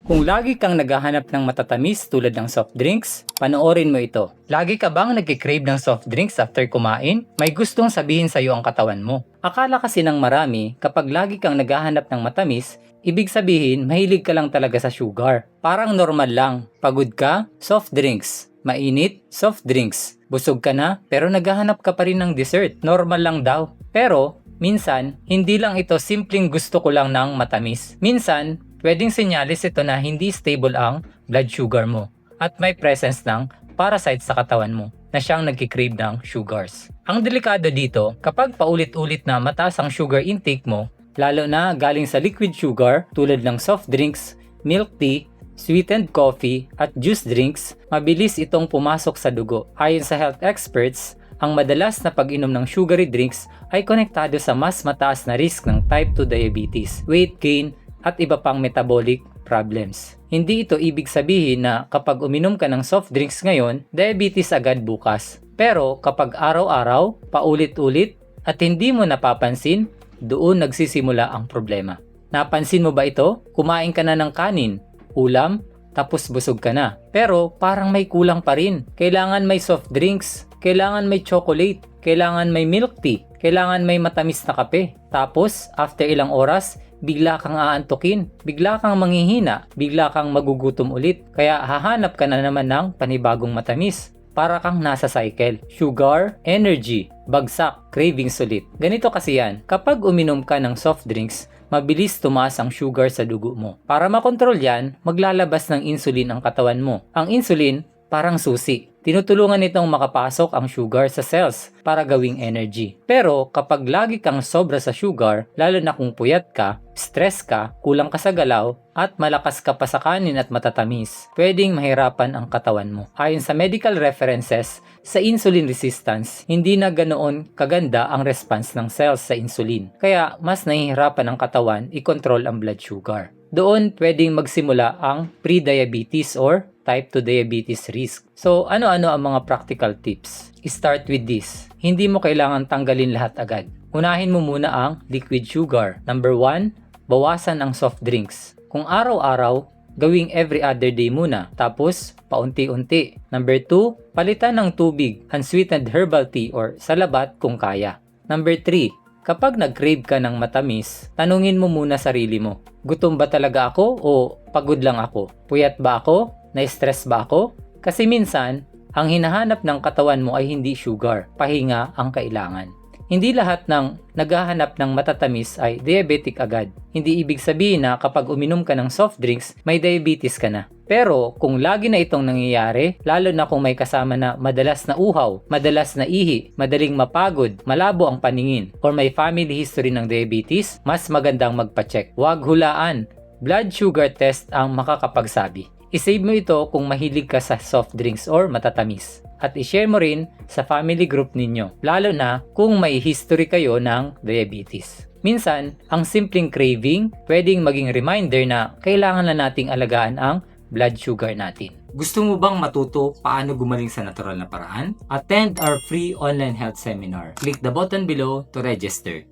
Kung lagi kang naghahanap ng matatamis tulad ng soft drinks, panoorin mo ito. Lagi ka bang nagkikrave ng soft drinks after kumain? May gustong sabihin sa iyo ang katawan mo. Akala kasi ng marami, kapag lagi kang naghahanap ng matamis, ibig sabihin mahilig ka lang talaga sa sugar. Parang normal lang. Pagod ka, soft drinks. Mainit, soft drinks. Busog ka na, pero naghahanap ka pa rin ng dessert. Normal lang daw. Pero, minsan, hindi lang ito simpleng gusto ko lang ng matamis. Minsan, pwedeng senyalis ito na hindi stable ang blood sugar mo at may presence ng parasite sa katawan mo na siyang nagkikrave ng sugars. Ang delikado dito, kapag paulit-ulit na mataas ang sugar intake mo, lalo na galing sa liquid sugar tulad ng soft drinks, milk tea, sweetened coffee at juice drinks, mabilis itong pumasok sa dugo. Ayon sa health experts, ang madalas na pag-inom ng sugary drinks ay konektado sa mas mataas na risk ng type 2 diabetes, weight gain, at iba pang metabolic problems. Hindi ito ibig sabihin na kapag uminom ka ng soft drinks ngayon, diabetes agad bukas. Pero kapag araw-araw, paulit-ulit, at hindi mo napapansin, doon nagsisimula ang problema. Napansin mo ba ito? Kumain ka na ng kanin, ulam, tapos busog ka na. Pero parang may kulang pa rin. Kailangan may soft drinks, kailangan may chocolate, kailangan may milk tea, kailangan may matamis na kape. Tapos, after ilang oras, bigla kang aantukin, bigla kang manghihina, bigla kang magugutom ulit. Kaya hahanap ka na naman ng panibagong matamis. Para kang nasa cycle. Sugar, energy, bagsak, cravings ulit. Ganito kasi yan. Kapag uminom ka ng soft drinks, mabilis tumaas ang sugar sa dugo mo. Para makontrol yan, maglalabas ng insulin ang katawan mo. Ang insulin, parang susi. Tinutulungan nitong makapasok ang sugar sa cells para gawing energy. Pero kapag lagi kang sobra sa sugar, lalo na kung puyat ka, stress ka, kulang ka sa galaw, at malakas ka pa sa kanin at matatamis, pwedeng mahirapan ang katawan mo. Ayon sa medical references, sa insulin resistance, hindi na ganoon kaganda ang response ng cells sa insulin. Kaya mas nahihirapan ang katawan i-control ang blood sugar. Doon pwedeng magsimula ang pre-diabetes or type 2 diabetes risk. So, ano-ano ang mga practical tips? Start with this. Hindi mo kailangan tanggalin lahat agad. Unahin mo muna ang liquid sugar. Number 1, bawasan ang soft drinks. Kung araw-araw, gawing every other day muna. Tapos, paunti-unti. Number 2, palitan ng tubig, unsweetened herbal tea or salabat kung kaya. Number 3, kapag nag-crave ka ng matamis, tanungin mo muna sarili mo. Gutom ba talaga ako o pagod lang ako? Puyat ba ako? Na-stress ba ako? Kasi minsan, ang hinahanap ng katawan mo ay hindi sugar, pahinga ang kailangan. Hindi lahat ng naghahanap ng matatamis ay diabetic agad. Hindi ibig sabihin na kapag uminom ka ng soft drinks, may diabetes ka na. Pero kung lagi na itong nangyayari, lalo na kung may kasama na madalas na uhaw, madalas na ihi, madaling mapagod, malabo ang paningin, or may family history ng diabetes, mas magandang magpa-check. Huwag hulaan. Blood sugar test ang makakapagsabi. I-save mo ito kung mahilig ka sa soft drinks or matatamis. At i-share mo rin sa family group ninyo, lalo na kung may history kayo ng diabetes. Minsan, ang simpleng craving pwedeng maging reminder na kailangan na nating alagaan ang blood sugar natin. Gusto mo bang matuto paano gumaling sa natural na paraan? Attend our free online health seminar. Click the button below to register.